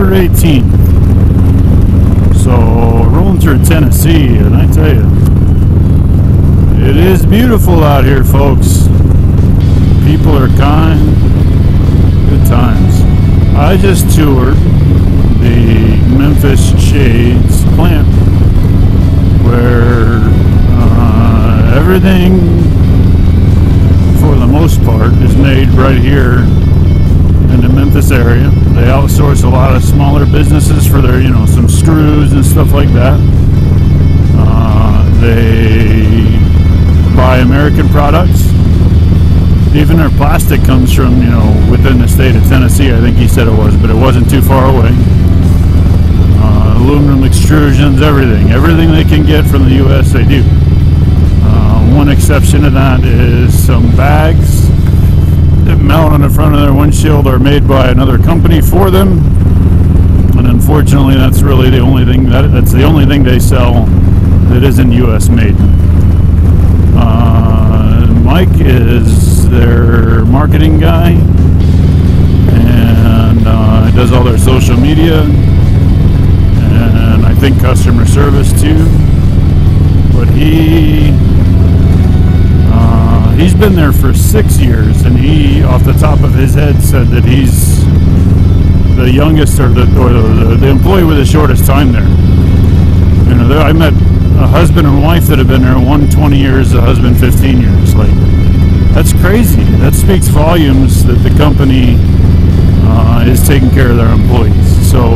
September 18th. So rolling through Tennessee, and I tell you, it is beautiful out here, folks. People are kind. Good times. I just toured the Memphis Shades plant, where everything, for the most part, is made right here in the Memphis area. They outsource a lot of smaller businesses for their, some screws and stuff like that. They buy American products. Even their plastic comes from, within the state of Tennessee, I think he said it was, but it wasn't too far away. Aluminum extrusions, everything they can get from the U.S. they do. One exception to that is some bags that mount on the front of their windshield are made by another company for them, and unfortunately that's really the only thing that's the only thing they sell that isn't U.S. made. Mike is their marketing guy, and does all their social media, and I think customer service too. But he's been there for 6 years, and he, off the top of his head, said that he's the youngest or the employee with the shortest time there. I met a husband and wife that have been there, one 20 years, the husband 15 years. Like, that's crazy. That speaks volumes that the company is taking care of their employees. So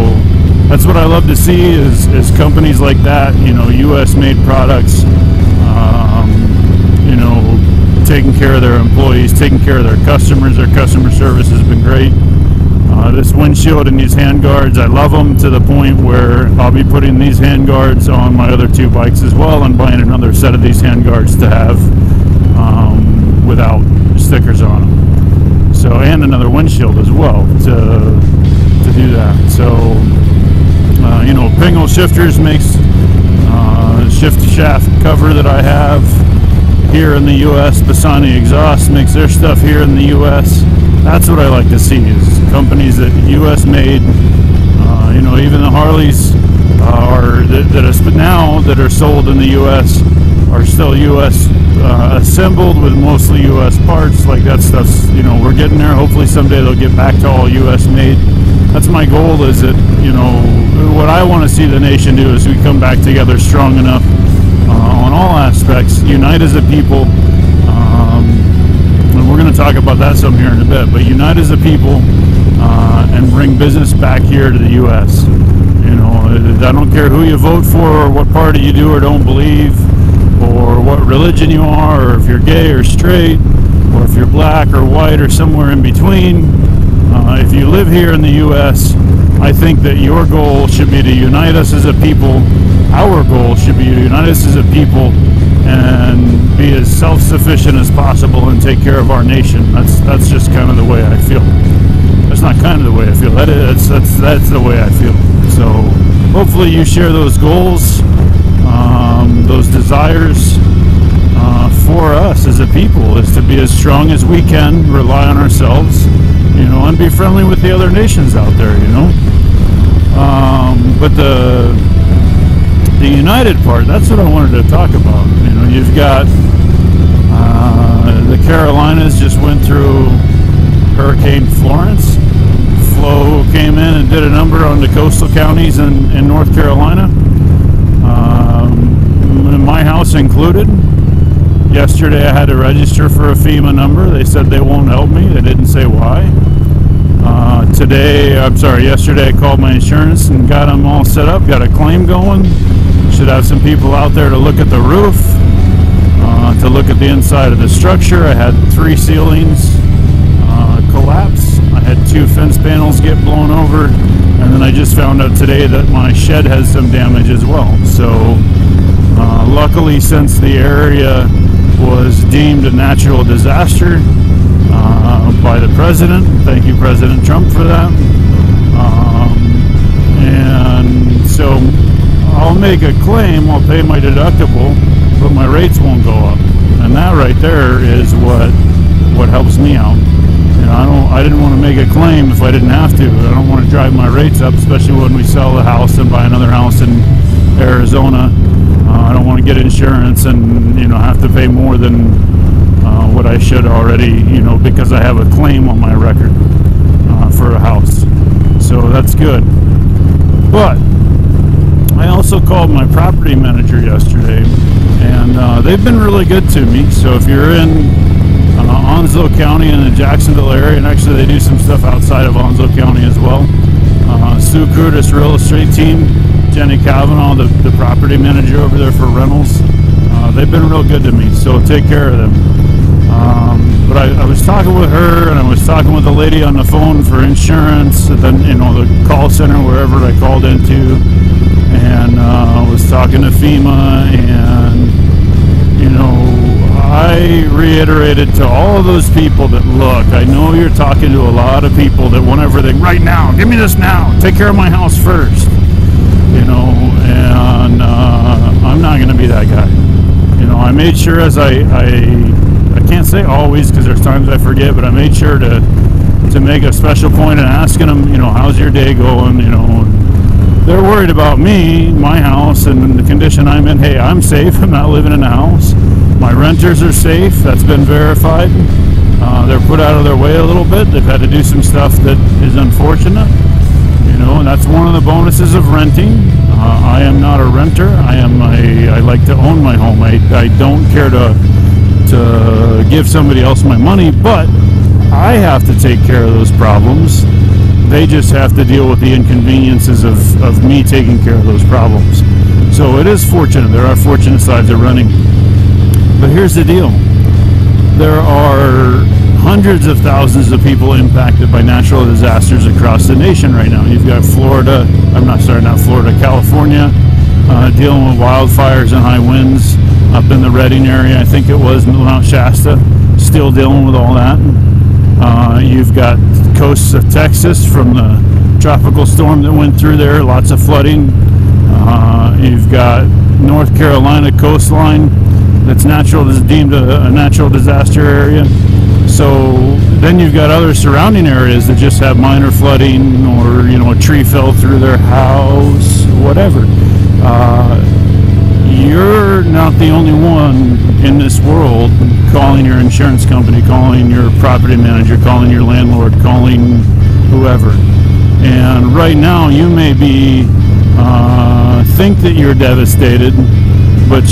that's what I love to see is companies like that, U.S. made products, taking care of their employees, taking care of their customers. Their customer service has been great. This windshield and these hand guards, I love them to the point where I'll be putting these hand guards on my other two bikes as well, and buying another set of these hand guards to have without stickers on them. So, and another windshield as well to do that. So, Pingle Shifters makes shift shaft cover that I have here in the U.S. Bassani Exhaust makes their stuff here in the U.S. That's what I like to see, is companies that U.S. made. Even the Harleys that are sold in the U.S. are still U.S. Assembled with mostly U.S. parts. Like, that stuff's, we're getting there. Hopefully someday they'll get back to all U.S. made. That's my goal, is that, what I want to see the nation do is we come back together strong enough on all aspects, unite as a people, and we're going to talk about that some here in a bit, but unite as a people and bring business back here to the U.S. I don't care who you vote for, or what party you do or don't believe, or what religion you are, or if you're gay or straight, or if you're black or white or somewhere in between. If you live here in the U.S., I think that your goal should be to unite us as a people. Our goal should be to unite us as a people and be as self-sufficient as possible and take care of our nation. That's just kind of the way I feel. That's not kind of the way I feel. That's the way I feel. So hopefully you share those goals, those desires for us as a people, is to be as strong as we can, rely on ourselves, and be friendly with the other nations out there, But the united part, that's what I wanted to talk about. You've got the Carolinas just went through Hurricane Florence. Flo came in and did a number on the coastal counties in North Carolina, my house included. Yesterday I had to register for a FEMA number. They said they won't help me. They didn't say why. Yesterday I called my insurance and got them all set up, got a claim going. Should have some people out there to look at the roof, to look at the inside of the structure. I had 3 ceilings collapse. I had 2 fence panels get blown over, and then I just found out today that my shed has some damage as well. So luckily, since the area was deemed a natural disaster by the president, thank you President Trump for that, and so I'll make a claim, I'll pay my deductible, but my rates won't go up, and that right there is what helps me out. I didn't want to make a claim if I didn't have to. I don't want to drive my rates up, especially when we sell the house and buy another house in Arizona. I don't want to get insurance and have to pay more than what I should already, because I have a claim on my record for a house. So that's good. But I also called my property manager yesterday, and they've been really good to me. So if you're in Onslow County and the Jacksonville area, and actually they do some stuff outside of Onslow County as well, Sue Curtis Real Estate Team, Jenny Kavanaugh, the property manager over there for rentals, they've been real good to me, so take care of them. But I was talking with her, and I was talking with the lady on the phone for insurance, and then the call center wherever I called into, and I was talking to FEMA, and I reiterated to all of those people that, look, I know you're talking to a lot of people that want everything right now. Give me this now. Take care of my house first. And I'm not going to be that guy. I made sure as I can't say always because there's times I forget, but I made sure to make a special point in asking them, how's your day going? They're worried about me, my house, and the condition I'm in. Hey, I'm safe. I'm not living in a house. My renters are safe. That's been verified. They're put out of their way a little bit. They've had to do some stuff that is unfortunate, and that's one of the bonuses of renting. I am not a renter. I like to own my home. I don't care to give somebody else my money, but I have to take care of those problems. They just have to deal with the inconveniences of me taking care of those problems. So it is fortunate. There are fortunate sides of renting. But here's the deal. There are hundreds of thousands of people impacted by natural disasters across the nation right now. You've got California, dealing with wildfires and high winds. Up in the Redding area, I think it was, Mount Shasta, still dealing with all that. You've got coasts of Texas from the tropical storm that went through there, lots of flooding. You've got North Carolina coastline that's deemed a natural disaster area. So then you've got other surrounding areas that just have minor flooding, or a tree fell through their house, whatever. You're not the only one in this world calling your insurance company, calling your property manager, calling your landlord, calling whoever. And right now you may be think that you're devastated, but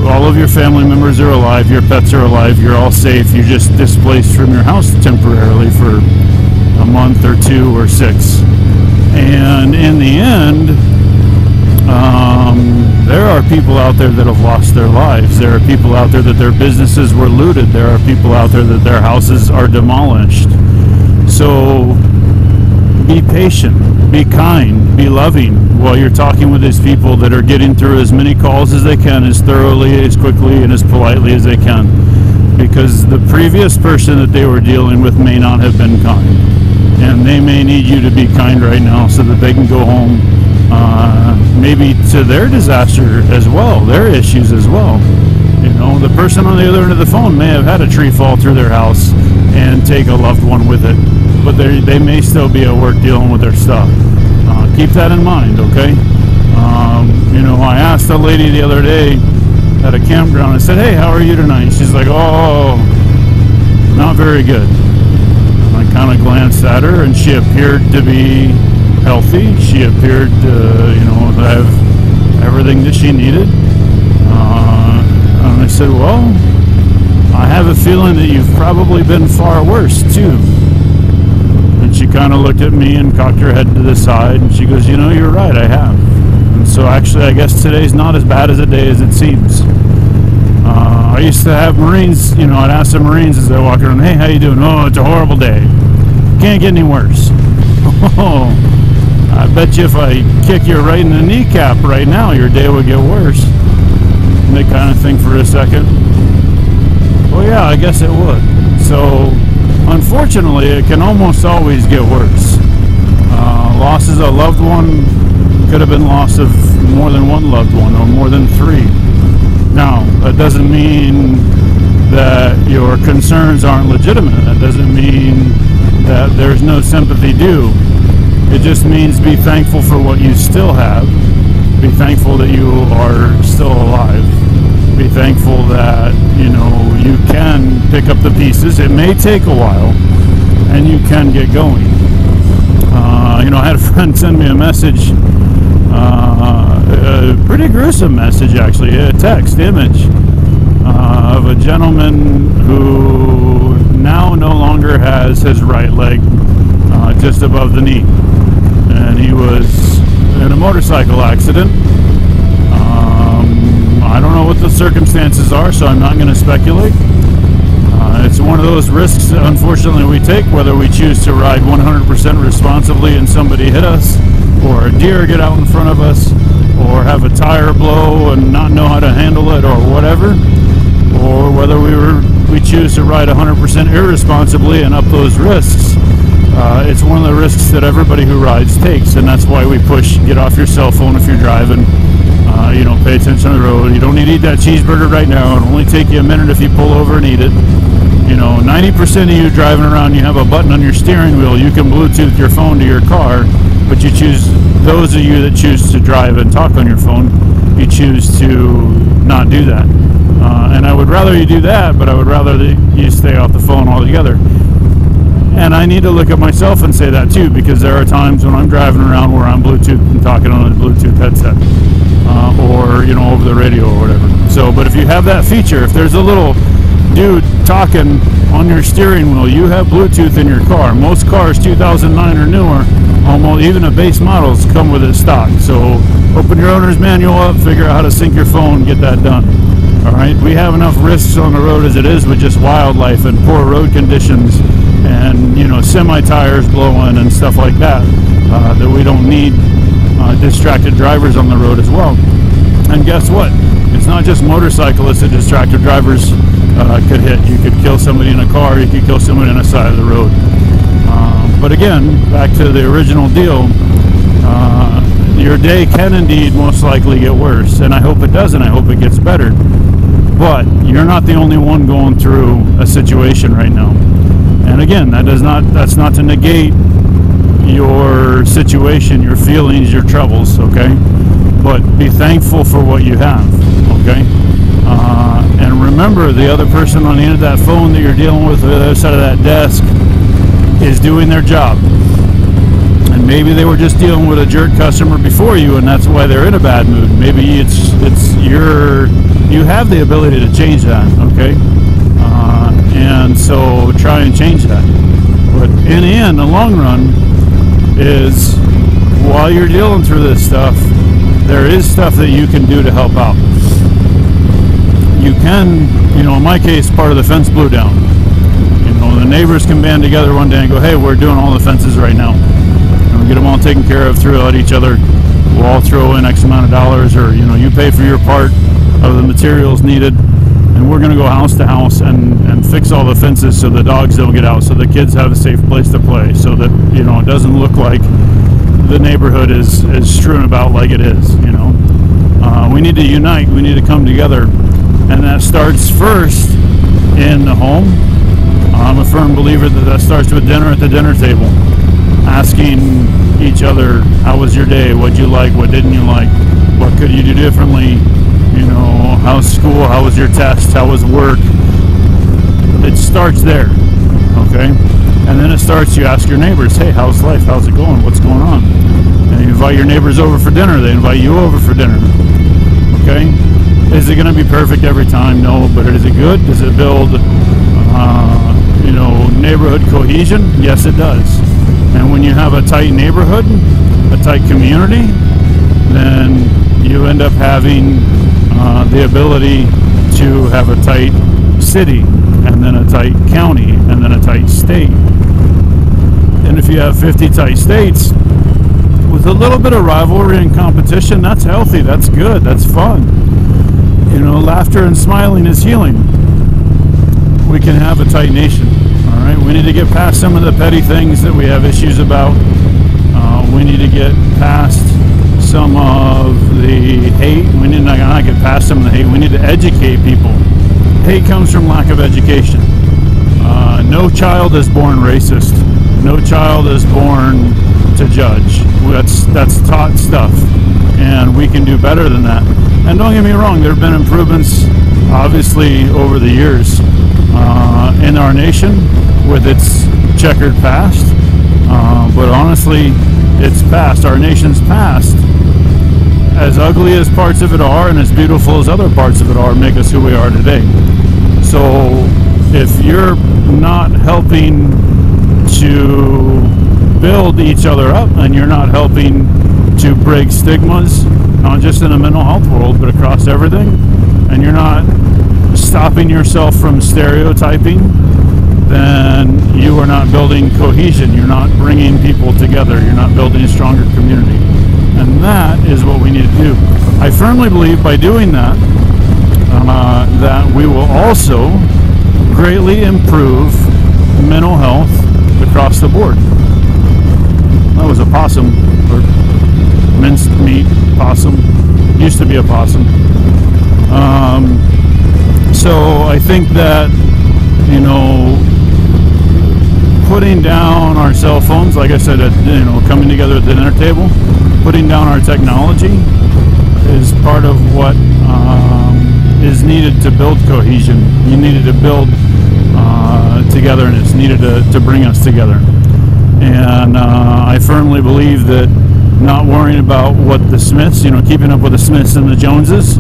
all of your family members are alive, your pets are alive, you're all safe. You're just displaced from your house temporarily for a month or 2 or 6. And in the end, there are people out there that have lost their lives. There are people out there that their businesses were looted. There are people out there that their houses are demolished. So be patient, be kind, be loving while you're talking with these people that are getting through as many calls as they can, as thoroughly, as quickly, and as politely as they can. Because the previous person that they were dealing with may not have been kind. And they may need you to be kind right now so that they can go home, maybe to their disaster as well, their issues as well. The person on the other end of the phone may have had a tree fall through their house and take a loved one with it, but they may still be at work dealing with their stuff. Keep that in mind, okay? I asked a lady the other day at a campground, I said, hey, how are you tonight? She's like, oh, not very good. And I kind of glanced at her, and she appeared to be healthy. She appeared to, have everything that she needed. And I said, well, I have a feeling that you've probably been far worse, too. And she kind of looked at me and cocked her head to the side, and she goes, you're right, I have. And so actually, I guess today's not as bad as a day as it seems. I used to have Marines, I'd ask the Marines as they walk around, hey, how you doing? Oh, it's a horrible day. Can't get any worse. Oh, I bet you if I kick you right in the kneecap right now, your day would get worse. And they kind of think for a second, well, yeah, I guess it would. So, unfortunately, it can almost always get worse. Losses of a loved one could have been loss of more than one loved one, or more than 3. Now, that doesn't mean that your concerns aren't legitimate. That doesn't mean there's no sympathy due. It just means be thankful for what you still have. Be thankful that you are still alive. Be thankful that, you can pick up the pieces. It may take a while, and you can get going. I had a friend send me a message, a pretty gruesome message actually, a text image of a gentleman who now no longer has his right leg just above the knee. And he was in a motorcycle accident. I don't know what the circumstances are, so I'm not going to speculate. It's one of those risks that unfortunately we take, whether we choose to ride 100% responsibly and somebody hit us, or a deer get out in front of us, or have a tire blow and not know how to handle it, or whatever, or whether we choose to ride 100% irresponsibly and up those risks. It's one of the risks that everybody who rides takes, and that's why we push get off your cell phone if you're driving. Pay attention to the road. You don't need to eat that cheeseburger right now. It'll only take you a minute if you pull over and eat it. 90% of you driving around, you have a button on your steering wheel. You can Bluetooth your phone to your car, but those of you that choose to drive and talk on your phone, you choose to not do that. And I would rather you do that, but I would rather that you stay off the phone altogether. And I need to look at myself and say that too, because there are times when I'm driving around where I'm Bluetooth and talking on a Bluetooth headset, or over the radio or whatever. So, but if you have that feature, if there's a little dude talking on your steering wheel, you have Bluetooth in your car. Most cars 2009 or newer, almost even the base models, come with it stock. So open your owner's manual up, figure out how to sync your phone, get that done. All right, we have enough risks on the road as it is with just wildlife and poor road conditions, and semi tires blowing and stuff like that, that we don't need distracted drivers on the road as well. And guess what? It's not just motorcyclists that distracted drivers could hit. You could kill somebody in a car, you could kill somebody on the side of the road. But again, back to the original deal, your day can indeed most likely get worse, and I hope it doesn't. I hope it gets better. But you're not the only one going through a situation right now. And again, that's not to negate your situation, your feelings, your troubles, okay? But be thankful for what you have, okay? And remember, the other person on the end of that phone that you're dealing with, the other side of that desk, is doing their job. And maybe they were just dealing with a jerk customer before you, and that's why they're in a bad mood. Maybe you have the ability to change that, okay? And so try and change that. But in the end, the long run is, while you're dealing through this stuff, there is stuff that you can do to help out. You can, in my case, part of the fence blew down. The neighbors can band together one day and go, hey, we're doing all the fences right now. And we get them all taken care of, throw at each other. We'll all throw in X amount of dollars, or, you pay for your part of the materials needed. And we're going to go house to house and fix all the fences so the dogs don't get out, so the kids have a safe place to play, so that, it doesn't look like the neighborhood is strewn about like it is, We need to unite. We need to come together. And that starts first in the home. I'm a firm believer that starts with dinner at the dinner table. Asking each other, how was your day? What'd you like? What didn't you like? What could you do differently? How's school? How was your test? How was work? It starts there, okay? And then it starts, you ask your neighbors, hey, how's life? How's it going? What's going on? And you invite your neighbors over for dinner. They invite you over for dinner, okay? Is it going to be perfect every time? No, but is it good? Does it build, neighborhood cohesion? Yes, it does. And when you have a tight neighborhood, a tight community, then you end up having the ability to have a tight city, and then a tight county, and then a tight state. And if you have 50 tight states with a little bit of rivalry and competition, that's healthy, that's good, that's fun. Laughter and smiling is healing. We can have a tight nation. All right, we need to get past some of the petty things that we have issues about. We need to get past some of the hate. We need to not get past some of the hate. We need to educate people. Hate comes from lack of education. No child is born racist. No child is born to judge. That's taught stuff, and we can do better than that. And don't get me wrong, there have been improvements, obviously, over the years in our nation with its checkered past. But honestly, it's past. Our nation's past, as ugly as parts of it are and as beautiful as other parts of it are, make us who we are today. So if you're not helping to build each other up, and you're not helping to break stigmas, not just in the mental health world, but across everything, and you're not stopping yourself from stereotyping, then you are not building cohesion. You're not bringing people together. You're not building a stronger community. And that is what we need to do. I firmly believe by doing that, that we will also greatly improve mental health across the board. That was a possum, or minced meat possum. Used to be a possum. So I think that, you know, putting down our cell phones, like I said, coming together at the dinner table, putting down our technology is part of what is needed to build cohesion. You needed to build togetherness, needed to bring us together. And I firmly believe that not worrying about what the Smiths, keeping up with the Smiths and the Joneses,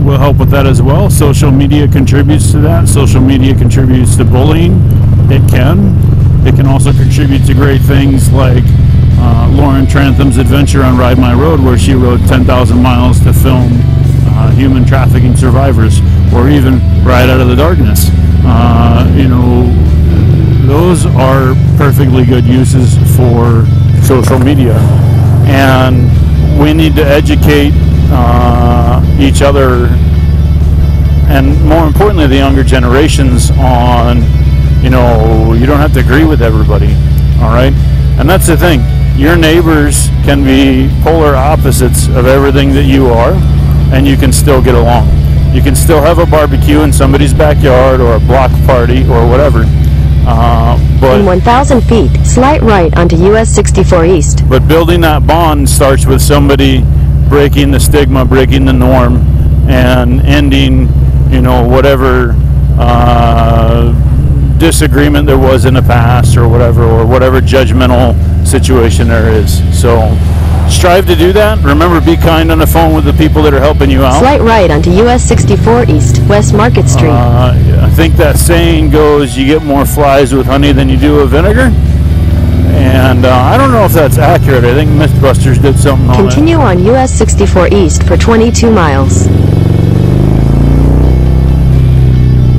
will help with that as well. Social media contributes to that. Social media contributes to bullying. It can. It can also contribute to great things like Lauren Trantham's adventure on Ride My Road, where she rode 10,000 miles to film human trafficking survivors, or even Ride Out of the Darkness. Those are perfectly good uses for social media, and we need to educate each other, and more importantly the younger generations, on you don't have to agree with everybody, all right? And that's the thing, your neighbors can be polar opposites of everything that you are, and you can still get along. You can still have a barbecue in somebody's backyard, or a block party, or whatever. But in 1,000 feet, slight right onto US 64 East. But building that bond starts with somebody breaking the stigma, breaking the norm, and ending, whatever disagreement there was in the past, or whatever judgmental situation there is. So strive to do that. Remember, be kind on the phone with the people that are helping you out. Slight right onto US 64 East, West Market Street. I think that saying goes, you get more flies with honey than you do with vinegar. And I don't know if that's accurate. I think Mythbusters did something on it. Continue on US 64 East for 22 miles.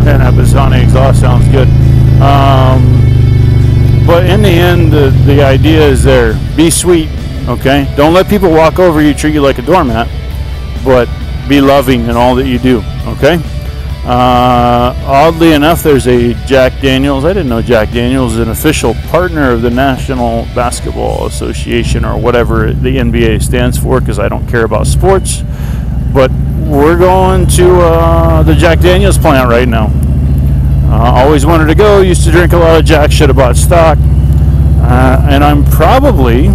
And that Bassani exhaust sounds good. But in the end, the idea is there. Be sweet, okay? Don't let people walk over you, treat you like a doormat, but be loving in all that you do, okay? Oddly enough, there's a Jack Daniels. I didn't know Jack Daniels is an official partner of the National Basketball Association, or whatever the NBA stands for, because I don't care about sports. But we're going to the Jack Daniels plant right now. Always wanted to go. Used to drink a lot of Jack. Should have bought stock. And I'm probably,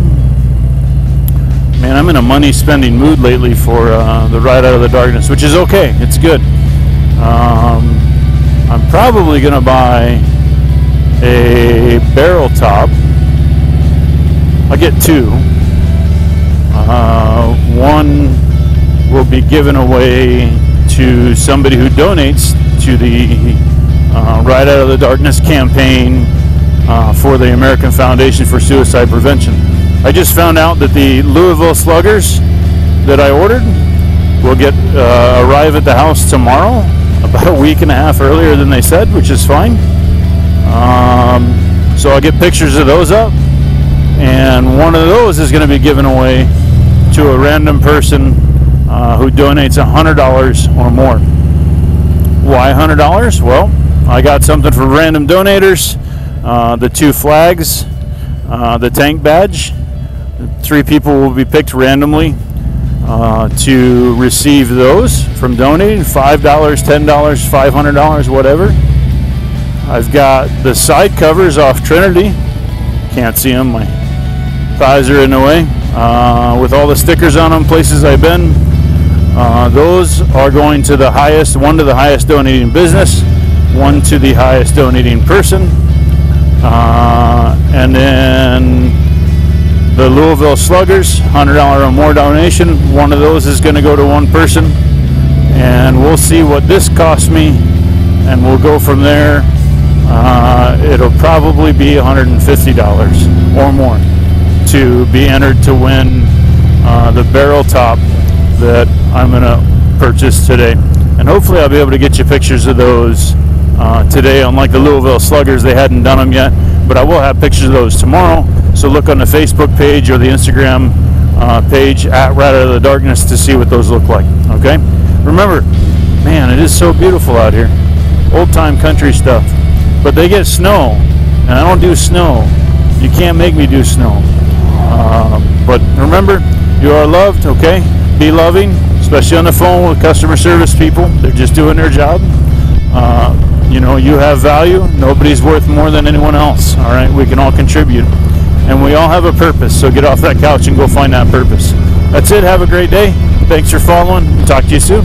I'm in a money spending mood lately for the Ride Out of the Darkness, which is okay. It's good. I'm probably going to buy a barrel top. I'll get two. One will be given away to somebody who donates to the Ride Out of the Darkness campaign for the American Foundation for Suicide Prevention. I just found out that the Louisville Sluggers that I ordered will arrive at the house tomorrow, about a week and a half earlier than they said, which is fine. So I'll get pictures of those up, and one of those is going to be given away to a random person who donates $100 or more. Why $100? Well, I got something for random donators, the 2 flags, the tank badge. 3 people will be picked randomly to receive those from donating. $5, $10, $500, whatever. I've got the side covers off Trinity. Can't see them, my thighs are in the way. With all the stickers on them, places I've been. Those are going to the highest, one to the highest donating business, one to the highest donating person. And then the Louisville Sluggers, $100 or more donation. One of those is going to go to one person. And we'll see what this costs me, and we'll go from there. It'll probably be $150 or more to be entered to win the barrel top that I'm going to purchase today. And hopefully I'll be able to get you pictures of those today. Unlike the Louisville Sluggers, they hadn't done them yet, but I will have pictures of those tomorrow. So look on the Facebook page or the Instagram page at Right Out of the Darkness to see what those look like. Okay? Remember, man, it is so beautiful out here. Old-time country stuff. But they get snow, and I don't do snow. You can't make me do snow. But remember, you are loved, okay? Be loving, especially on the phone with customer service people. They're just doing their job. You know, you have value. Nobody's worth more than anyone else, all right? We can all contribute. And we all have a purpose, so get off that couch and go find that purpose. That's it. Have a great day. Thanks for following. Talk to you soon.